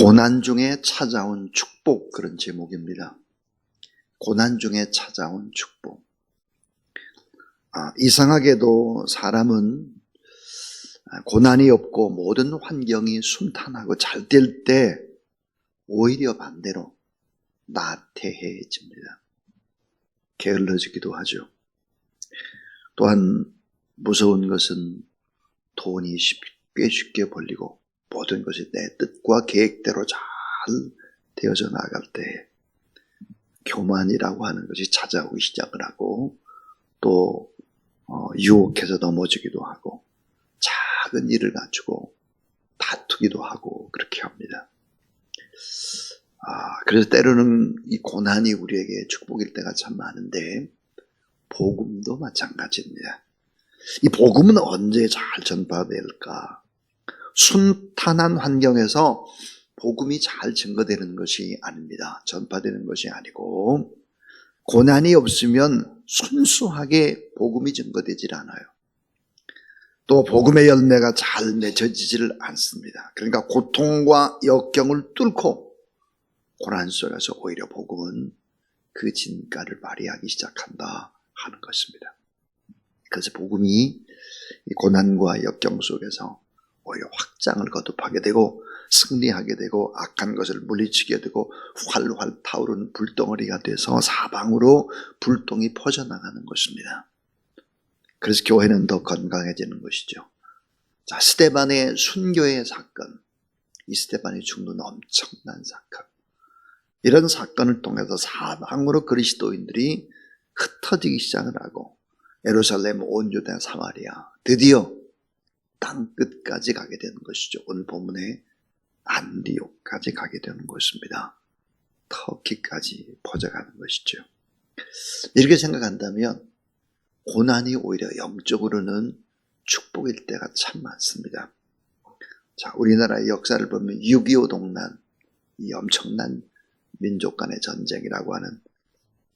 고난 중에 찾아온 축복, 그런 제목입니다. 고난 중에 찾아온 축복. 이상하게도 사람은 고난이 없고 모든 환경이 순탄하고 잘 될 때 오히려 반대로 나태해집니다. 게을러지기도 하죠. 또한 무서운 것은 돈이 쉽게 벌리고 모든 것이 내 뜻과 계획대로 잘 되어져 나갈 때 교만이라고 하는 것이 찾아오기 시작을 하고 또 유혹해서 넘어지기도 하고 작은 일을 갖추고 다투기도 하고 그렇게 합니다. 그래서 때로는 이 고난이 우리에게 축복일 때가 참 많은데 복음도 마찬가지입니다. 이 복음은 언제 잘 전파될까? 순탄한 환경에서 복음이 잘 증거되는 것이 아닙니다. 전파되는 것이 아니고 고난이 없으면 순수하게 복음이 증거되질 않아요. 또 복음의 열매가 잘 맺혀지지를 않습니다. 그러니까 고통과 역경을 뚫고 고난 속에서 오히려 복음은 그 진가를 발휘하기 시작한다 하는 것입니다. 그래서 복음이 이 고난과 역경 속에서 오히려 확장을 거듭하게 되고 승리하게 되고 악한 것을 물리치게 되고 활활 타오르는 불덩어리가 돼서 사방으로 불똥이 퍼져나가는 것입니다. 그래서 교회는 더 건강해지는 것이죠. 자, 스데반의 순교의 사건, 이 스데반이 죽는 엄청난 사건, 이런 사건을 통해서 사방으로 그리스도인들이 흩어지기 시작을 하고 예루살렘, 온 유대, 사마리아, 드디어 땅 끝까지 가게 되는 것이죠. 오늘 본문에 안디옥까지 가게 되는 것입니다. 터키까지 퍼져가는 것이죠. 이렇게 생각한다면 고난이 오히려 영적으로는 축복일 때가 참 많습니다. 자, 우리나라의 역사를 보면 6.25 동란, 이 엄청난 민족 간의 전쟁이라고 하는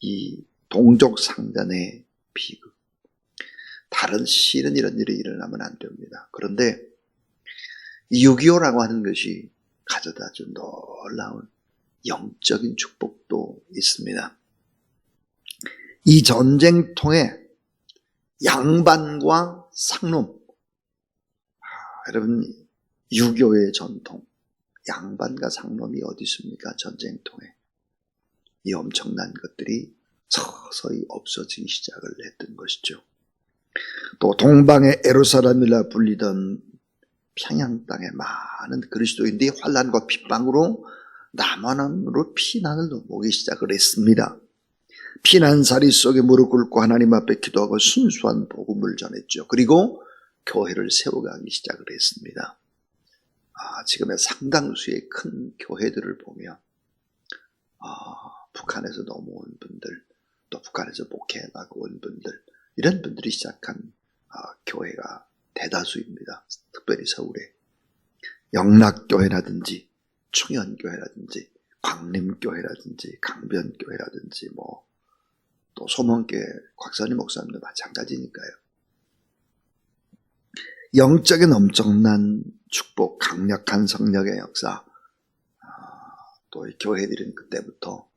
이 동족 상잔의 비극. 다른 싫은 이런 일이 일어나면 안 됩니다. 그런데 이 6.25라고 하는 것이 가져다 준 놀라운 영적인 축복도 있습니다. 이 전쟁통에 양반과 상놈, 여러분 6.25의 전통, 양반과 상놈이 어디 있습니까? 전쟁통에. 이 엄청난 것들이 서서히 없어지기 시작을 했던 것이죠. 또 동방의 예루살렘이라 불리던 평양 땅에 많은 그리스도인들이 환난과 핍박으로 남한으로 피난을 넘어오기 시작을 했습니다. 피난살이 속에 무릎 꿇고 하나님 앞에 기도하고 순수한 복음을 전했죠. 그리고 교회를 세워가기 시작을 했습니다. 지금의 상당수의 큰 교회들을 보면 북한에서 넘어온 분들, 또 북한에서 목회하고 온 분들, 이런 분들이 시작한 교회가 대다수입니다. 특별히 서울에 영락교회라든지 충현교회라든지 광림교회라든지 강변교회라든지 또 소망교회 곽선희 목사님도 마찬가지니까요. 영적인 엄청난 축복, 강력한 성령의 역사, 또 이 교회들은 그때부터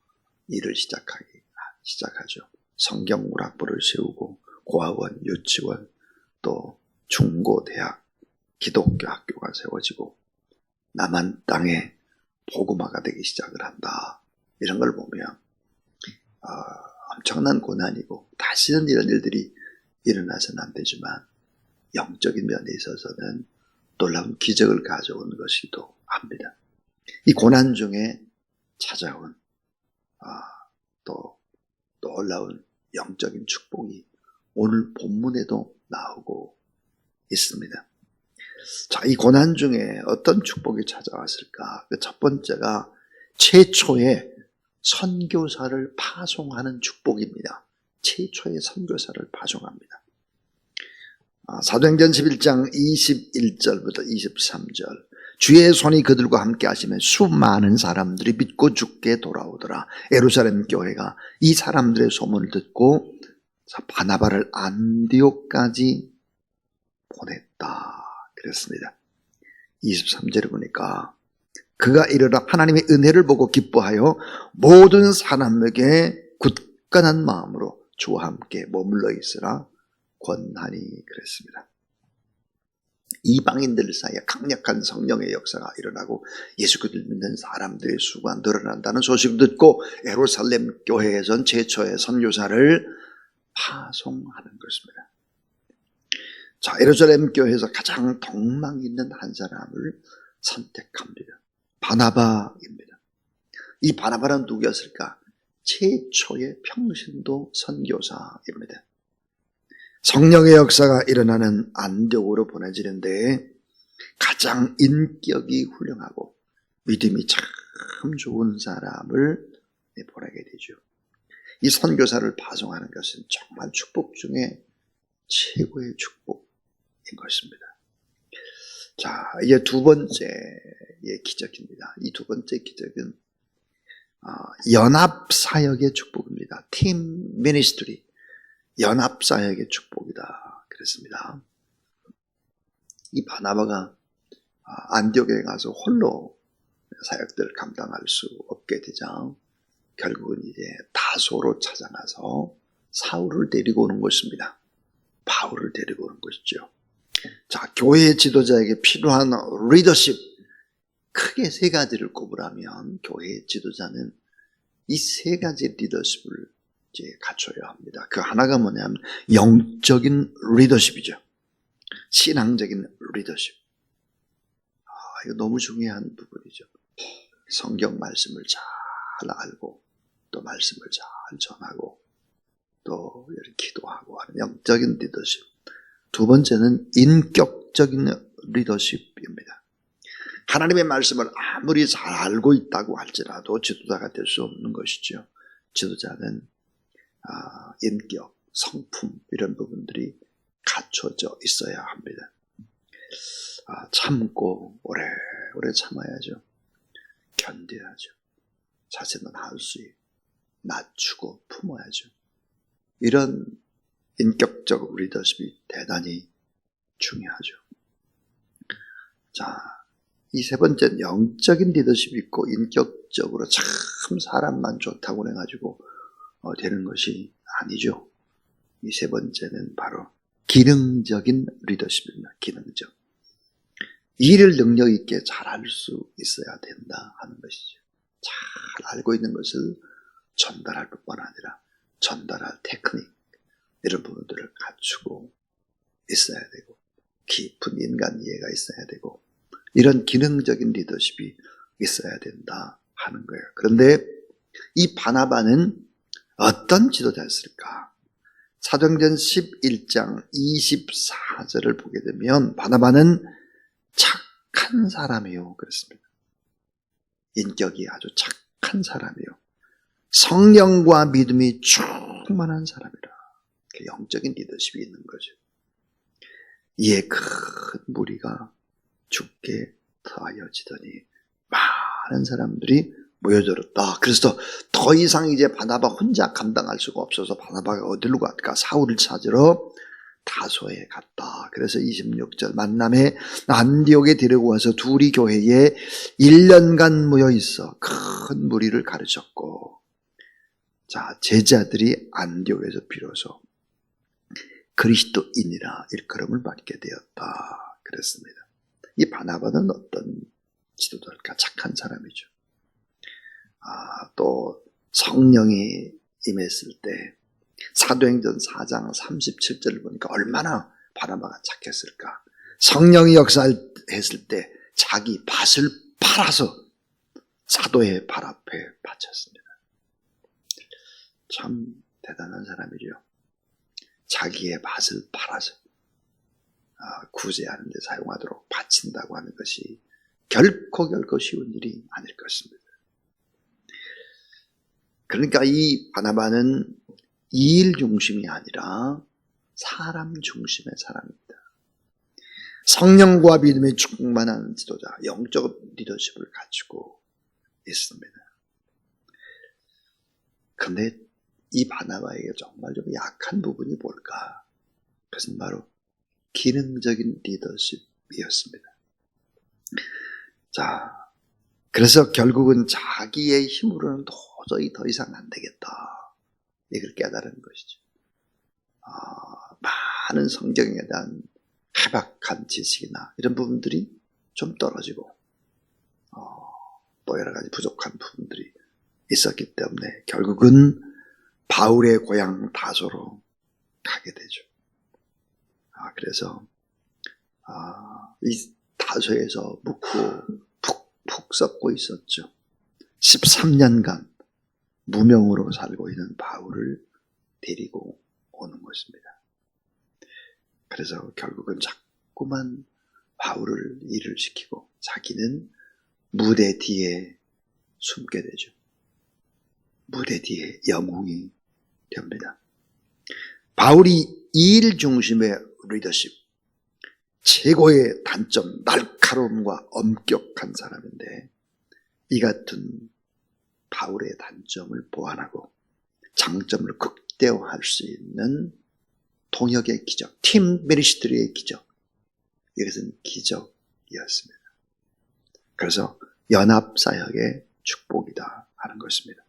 일을 시작하죠. 성경문학부를 세우고 고아원, 유치원, 또 중고, 대학, 기독교 학교가 세워지고 남한 땅에 복음화가 되기 시작을 한다. 이런 걸 보면 엄청난 고난이고 다시는 이런 일들이 일어나서는 안 되지만 영적인 면에 있어서는 놀라운 기적을 가져오는 것이기도 합니다. 이 고난 중에 찾아온 또 놀라운 영적인 축복이 오늘 본문에도 나오고 있습니다. 자, 이 고난 중에 어떤 축복이 찾아왔을까? 그 첫 번째가 최초의 선교사를 파송하는 축복입니다. 최초의 선교사를 파송합니다. 사도행전 11장 21절부터 23절. 주의 손이 그들과 함께 하시며 수많은 사람들이 믿고 죽게 돌아오더라. 예루살렘 교회가 이 사람들의 소문을 듣고 바나바를 안디옥까지 보냈다. 그랬습니다. 23절에 보니까 그가 이르러 하나님의 은혜를 보고 기뻐하여 모든 사람에게 굳건한 마음으로 주와 함께 머물러 있으라 권하니 그랬습니다. 이방인들 사이에 강력한 성령의 역사가 일어나고 예수 그리스도를 믿는 사람들의 수가 늘어난다는 소식을 듣고 예루살렘 교회에선 최초의 선교사를 파송하는 것입니다. 자, 예루살렘 교회에서 가장 덕망 있는 한 사람을 선택합니다. 바나바입니다. 이 바나바는 누구였을까? 최초의 평신도 선교사입니다. 성령의 역사가 일어나는 안디옥으로 보내지는데 가장 인격이 훌륭하고 믿음이 참 좋은 사람을 보내게 되죠. 이 선교사를 파송하는 것은 정말 축복 중에 최고의 축복인 것입니다. 자, 이제 두 번째의 기적입니다. 이 두 번째 기적은 연합사역의 축복입니다. 팀 미니스트리, 연합사역의 축복이다 그랬습니다. 이 바나바가 안디옥에 가서 홀로 사역들을 감당할 수 없게 되자 결국은 이제 다소로 찾아가서 사울을 데리고 오는 것입니다. 바울을 데리고 오는 것이죠. 자, 교회 지도자에게 필요한 리더십, 크게 세 가지를 꼽으라면 교회 지도자는 이 세 가지 리더십을 이제 갖춰야 합니다. 그 하나가 뭐냐면 영적인 리더십이죠. 신앙적인 리더십. 이거 너무 중요한 부분이죠. 성경 말씀을 잘 알고 또 말씀을 잘 전하고 또 이렇게 기도하고 하는 영적인 리더십. 두 번째는 인격적인 리더십입니다. 하나님의 말씀을 아무리 잘 알고 있다고 할지라도 지도자가 될 수 없는 것이죠. 지도자는 인격, 성품 이런 부분들이 갖춰져 있어야 합니다. 참고 오래 참아야죠. 견뎌야죠. 자신은 할 수 있고 낮추고 품어야죠. 이런 인격적 리더십이 대단히 중요하죠. 자, 이 세 번째는 영적인 리더십이 있고 인격적으로 참 사람만 좋다고 해가지고 되는 것이 아니죠. 이 세 번째는 바로 기능적인 리더십입니다. 기능적. 일을 능력 있게 잘할 수 있어야 된다 하는 것이죠. 잘 알고 있는 것을 전달할 뿐만 아니라 전달할 테크닉 이런 부분들을 갖추고 있어야 되고 깊은 인간 이해가 있어야 되고 이런 기능적인 리더십이 있어야 된다 하는 거예요. 그런데 이 바나바는 어떤 지도자였을까? 사도행전 11장 24절을 보게 되면 바나바는 착한 사람이요 그랬습니다. 인격이 아주 착한 사람이요 성령과 믿음이 충만한 사람이라. 영적인 리더십이 있는 거죠. 이에 큰 무리가 죽게 더하여지더니 많은 사람들이 모여들었다. 그래서 더 이상 이제 바나바 혼자 감당할 수가 없어서 바나바가 어디로 갈까? 사울을 찾으러 다소에 갔다. 그래서 26절 만남에 안디옥에 데리고 와서 둘이 교회에 1년간 모여 있어 큰 무리를 가르쳤고 자 제자들이 안디옥에서 비로소 그리스도인이라 일컬음을 받게 되었다. 그랬습니다. 이 바나바는 어떤 지도자일까? 착한 사람이죠. 또 성령이 임했을 때 사도행전 4장 37절을 보니까 얼마나 바나바가 착했을까. 성령이 역사했을 때 자기 밭을 팔아서 사도의 발 앞에 바쳤습니다. 참 대단한 사람이죠. 자기의 밭을 팔아서 구제하는 데 사용하도록 바친다고 하는 것이 결코 쉬운 일이 아닐 것입니다. 그러니까 이 바나바는 일 중심이 아니라 사람 중심의 사람입니다. 성령과 믿음에 충만한 지도자, 영적 리더십을 가지고 있습니다. 그런데 이 바나바에게 정말 좀 약한 부분이 뭘까? 그것은 바로 기능적인 리더십이었습니다. 자, 그래서 결국은 자기의 힘으로는 도저히 더 이상 안 되겠다. 이걸 깨달은 것이죠. 많은 성경에 대한 해박한 지식이나 이런 부분들이 좀 떨어지고 또 여러 가지 부족한 부분들이 있었기 때문에 결국은 바울의 고향 다소로 가게 되죠. 그래서 이 다소에서 묵고 푹 썩고 있었죠. 13년간 무명으로 살고 있는 바울을 데리고 오는 것입니다. 그래서 결국은 자꾸만 바울을 일을 시키고 자기는 무대 뒤에 숨게 되죠. 무대 뒤에 영웅이 됩니다. 바울이 일 중심의 리더십, 최고의 단점, 날카로움과 엄격한 사람인데 이 같은 바울의 단점을 보완하고 장점을 극대화할 수 있는 동역의 기적, 팀 미니스트리의 기적, 이것은 기적이었습니다. 그래서 연합사역의 축복이다 하는 것입니다.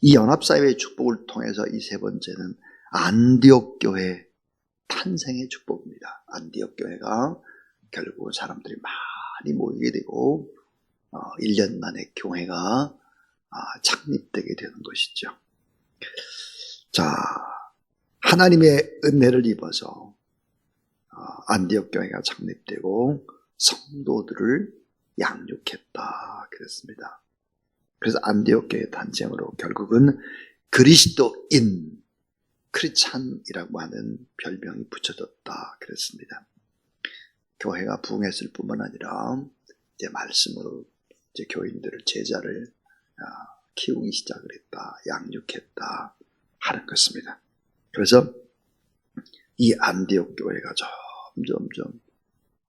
이 연합사역의 축복을 통해서 이 세 번째는 안디옥 교회 탄생의 축복입니다. 안디옥 교회가 결국 사람들이 많이 모이게 되고 1년 만에 교회가 창립되게 되는 것이죠. 자, 하나님의 은혜를 입어서 안디옥 교회가 창립되고 성도들을 양육했다 그랬습니다. 그래서 안디옥 교회 탄생으로 결국은 그리스도인, 크리스찬이라고 하는 별명이 붙여졌다 그랬습니다. 교회가 부흥했을 뿐만 아니라 이제 말씀으로 이제 교인들을, 제자를 키우기 시작을 했다, 양육했다 하는 것입니다. 그래서 이 안디옥 교회가 점점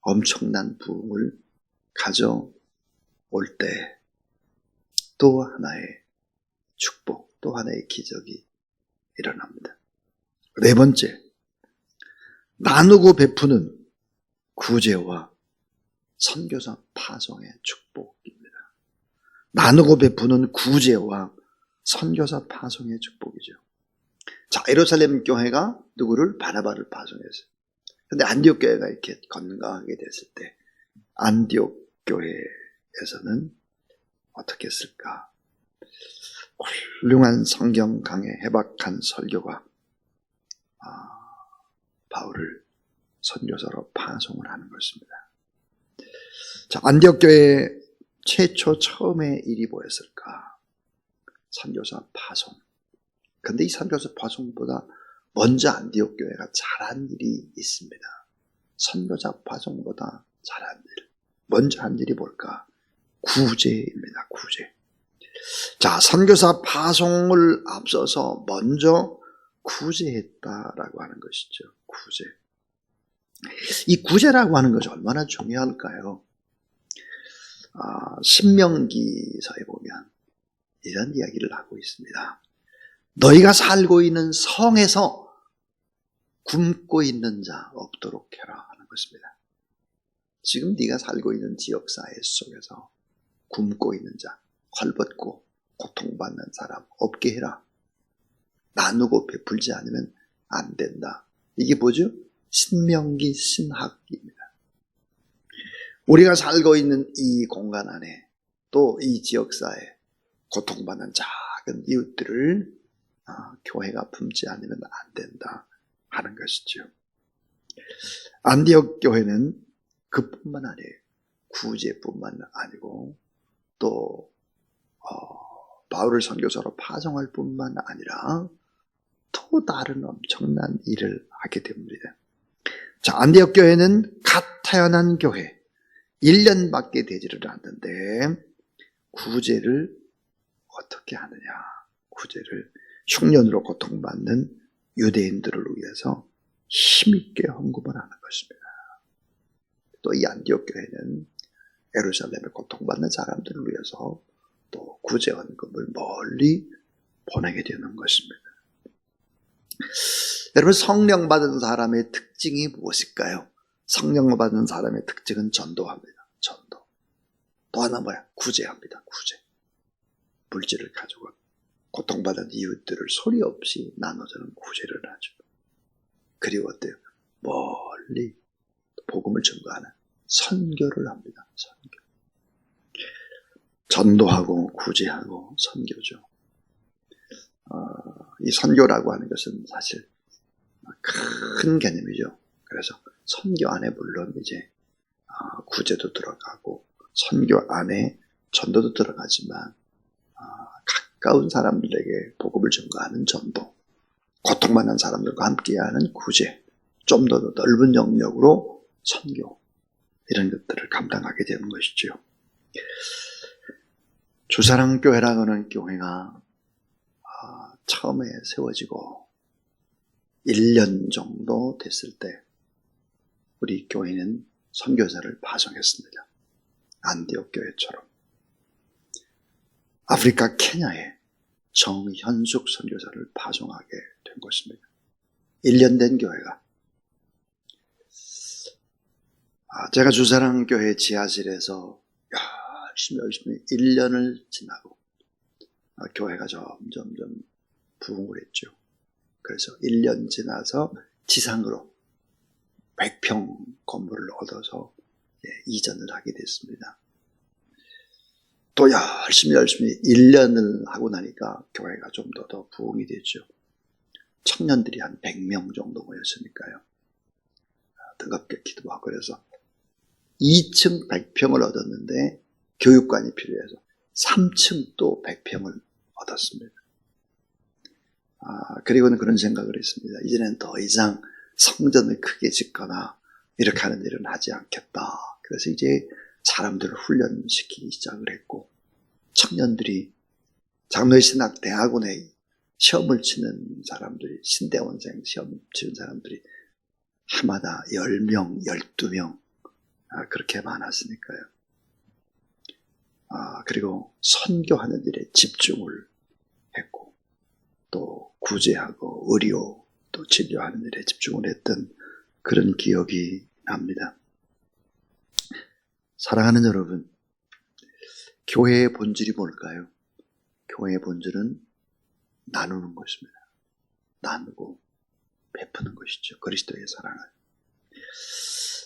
엄청난 부흥을 가져올 때 또 하나의 축복, 또 하나의 기적이 일어납니다. 네 번째, 나누고 베푸는 구제와 선교사 파송의 축복입니다. 나누고 베푸는 구제와 선교사 파송의 축복이죠. 자, 예루살렘 교회가 누구를? 바나바를 파송했어요. 그런데 안디옥 교회가 이렇게 건강하게 됐을 때 안디옥 교회에서는 어떻게 했을까? 훌륭한 성경 강해, 해박한 설교가 바울을 선교사로 파송을 하는 것입니다. 자, 안디옥 교회 처음에 일이 뭐였을까? 선교사 파송. 근데 이 선교사 파송보다 먼저 안디옥 교회가 잘한 일이 있습니다. 선교사 파송보다 잘한 일. 먼저 한 일이 뭘까? 구제입니다. 구제. 자, 선교사 파송을 앞서서 먼저 구제했다라고 하는 것이죠. 구제. 이 구제라고 하는 것이 얼마나 중요할까요? 신명기서에 보면 이런 이야기를 하고 있습니다. 너희가 살고 있는 성에서 굶고 있는 자 없도록 해라 하는 것입니다. 지금 네가 살고 있는 지역사회 속에서 굶고 있는 자, 헐벗고 고통받는 사람 없게 해라. 나누고 베풀지 않으면 안 된다. 이게 뭐죠? 신명기 신학입니다. 우리가 살고 있는 이 공간 안에 또 이 지역사회 고통받는 작은 이웃들을 교회가 품지 않으면 안 된다 하는 것이죠. 안디옥 교회는 그뿐만 아니에요. 구제뿐만 아니고 또 바울을 선교사로 파송할 뿐만 아니라 또 다른 엄청난 일을 하게 됩니다. 자, 안디옥 교회는 갓 태어난 교회, 1년밖에 되지를 않는데 구제를 어떻게 하느냐? 구제를 흉년으로 고통받는 유대인들을 위해서 힘있게 헌금을 하는 것입니다. 또 이 안디옥 교회는 예루살렘에 고통받는 사람들을 위해서 또 구제 헌금을 멀리 보내게 되는 것입니다. 여러분, 성령 받은 사람의 특징이 무엇일까요? 성령 받은 사람의 특징은 전도합니다. 전도. 또 하나 뭐야? 구제합니다. 구제. 물질을 가지고 고통받은 이웃들을 소리 없이 나눠주는 구제를 하죠. 그리고 어때요? 멀리 복음을 전가하는 선교를 합니다. 선교. 전도하고 구제하고 선교죠. 이 선교라고 하는 것은 사실 큰 개념이죠. 그래서 선교 안에 물론 이제 구제도 들어가고 선교 안에 전도도 들어가지만 가까운 사람들에게 복음을 전가하는 전도, 고통받는 사람들과 함께하는 구제, 좀 더 넓은 영역으로 선교, 이런 것들을 감당하게 되는 것이죠. 주사랑교회라고 하는 교회가 처음에 세워지고 1년 정도 됐을 때 우리 교회는 선교사를 파송했습니다. 안디옥 교회처럼. 아프리카 케냐에 정현숙 선교사를 파송하게 된 것입니다. 1년 된 교회가. 제가 주사랑교회 지하실에서 열심히 1년을 지나고 교회가 점점 부흥을 했죠. 그래서 1년 지나서 지상으로 100평 건물을 얻어서 이전을 하게 됐습니다. 또 열심히 1년을 하고 나니까 교회가 좀 더 부흥이 됐죠. 청년들이 한 100명 정도 모였으니까요. 등갑게 기도하고 그래서 2층 100평을 얻었는데 교육관이 필요해서 3층 또 100평을 얻었습니다. 그리고는 그런 생각을 했습니다. 이제는 더 이상 성전을 크게 짓거나 이렇게 하는 일은 하지 않겠다. 그래서 이제 사람들을 훈련시키기 시작을 했고, 청년들이 장로신학대학원에 시험을 치는 사람들이, 신대원생 시험 치는 사람들이 해마다 10명, 12명 그렇게 많았으니까요. 그리고 선교하는 일에 집중을 했고, 또 구제하고 의료, 또 진료하는 일에 집중을 했던 그런 기억이 납니다. 사랑하는 여러분, 교회의 본질이 뭘까요? 교회의 본질은 나누는 것입니다. 나누고 베푸는 것이죠. 그리스도의 사랑을.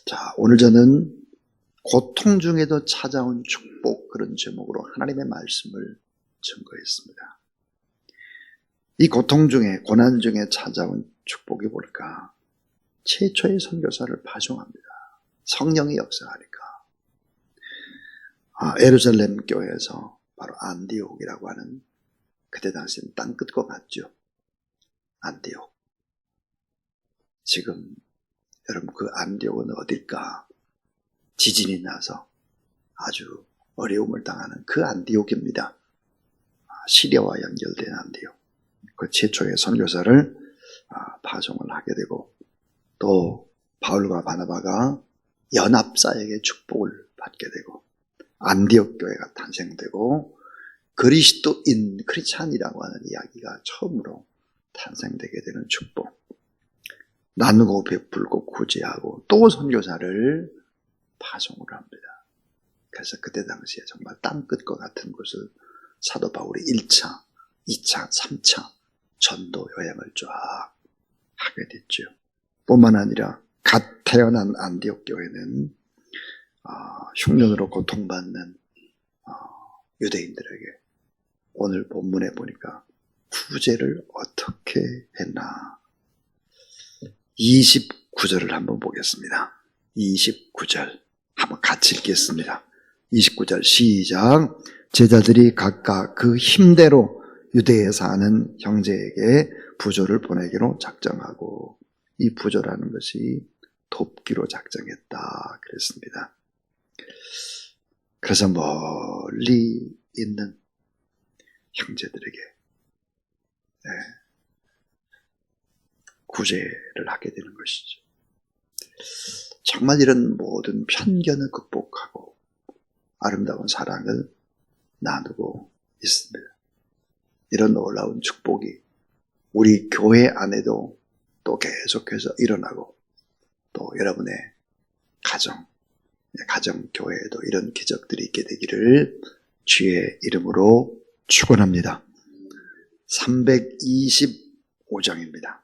자, 오늘 저는 고통 중에도 찾아온 축복, 그런 제목으로 하나님의 말씀을 증거했습니다. 이 고통 중에, 고난 중에 찾아온 축복이 뭘까? 최초의 선교사를 파송합니다. 성령이 역사하니까. 예루살렘 교회에서 바로 안디옥이라고 하는, 그때 당시엔 땅끝과 같죠. 안디옥. 지금 여러분 그 안디옥은 어딜까? 지진이 나서 아주 어려움을 당하는 그 안디옥입니다. 시리아와 연결된 안디옥. 그 최초의 선교사를 파송을 하게 되고, 또 바울과 바나바가 연합사역의 축복을 받게 되고, 안디옥 교회가 탄생되고, 그리스도인, 크리스찬이라고 하는 이야기가 처음으로 탄생되게 되는 축복. 나누고 베풀고 구제하고 또 선교사를 파송을 합니다. 그래서 그때 당시에 정말 땅끝과 같은 곳을 사도 바울이 1차, 2차, 3차 전도 여행을 쫙 하게 됐죠. 뿐만 아니라 갓 태어난 안디옥 교회는 흉년으로 고통받는 유대인들에게 오늘 본문에 보니까 구제를 어떻게 했나. 29절을 한번 보겠습니다. 29절 한번 같이 읽겠습니다. 29절 시작. 제자들이 각각 그 힘대로 유대에 사는 형제에게 부조를 보내기로 작정하고, 이 부조라는 것이 돕기로 작정했다 그랬습니다. 그래서 멀리 있는 형제들에게 구제를 하게 되는 것이죠. 정말 이런 모든 편견을 극복하고 아름다운 사랑을 나누고 있습니다. 이런 놀라운 축복이 우리 교회 안에도 또 계속해서 일어나고, 또 여러분의 가정, 가정교회에도 이런 기적들이 있게 되기를 주의 이름으로 축원합니다. 325장입니다.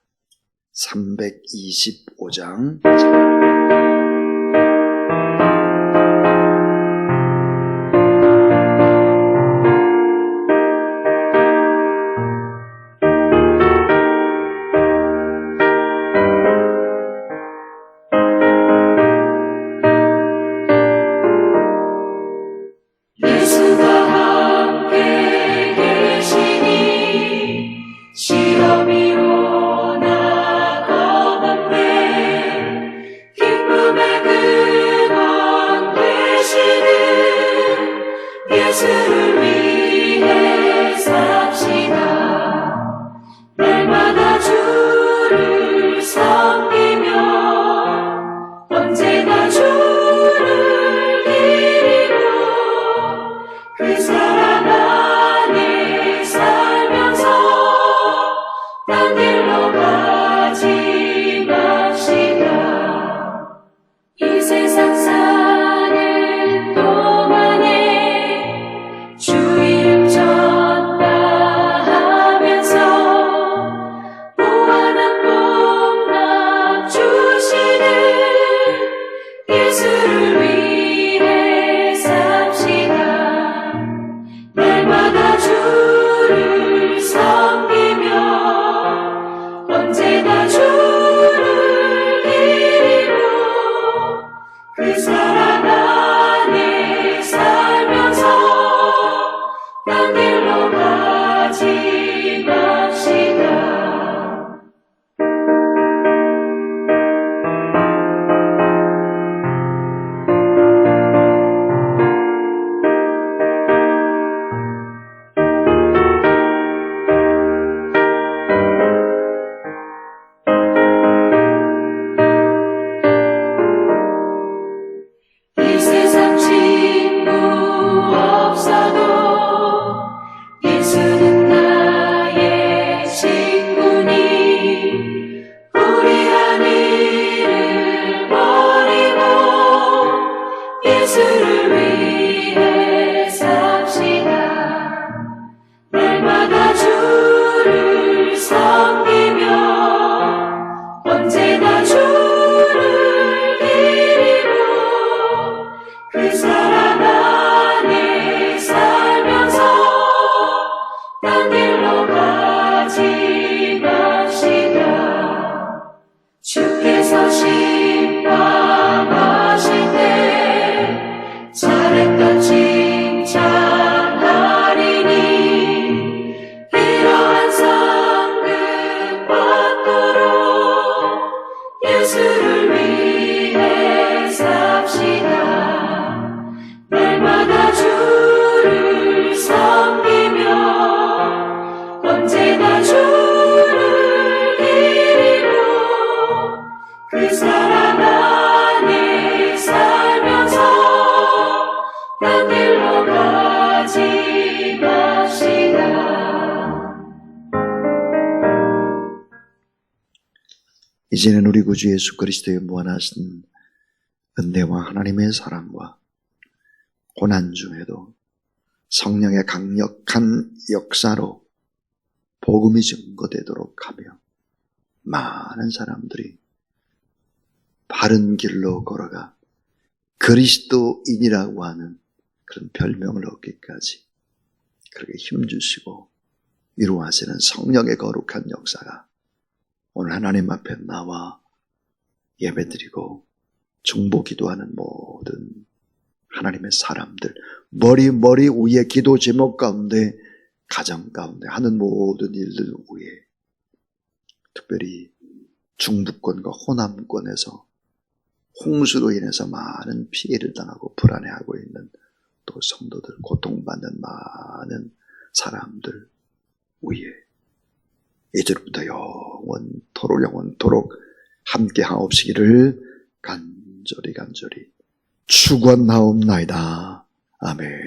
325장. 이제는 우리 구주 예수 그리스도의 무한하신 은혜와 하나님의 사랑과 고난 중에도 성령의 강력한 역사로 복음이 증거되도록 하며 많은 사람들이 바른 길로 걸어가 그리스도인이라고 하는 그런 별명을 얻기까지 그렇게 힘주시고 이루하시는 성령의 거룩한 역사가 오늘 하나님 앞에 나와 예배드리고 중보기도하는 모든 하나님의 사람들, 머리 위에 기도 제목 가운데, 가정 가운데 하는 모든 일들 위에, 특별히 중부권과 호남권에서 홍수로 인해서 많은 피해를 당하고 불안해하고 있는 또 성도들, 고통받는 많은 사람들 위에 이제부터 영원토록 함께 하옵시기를 간절히 축원하옵나이다. 아멘.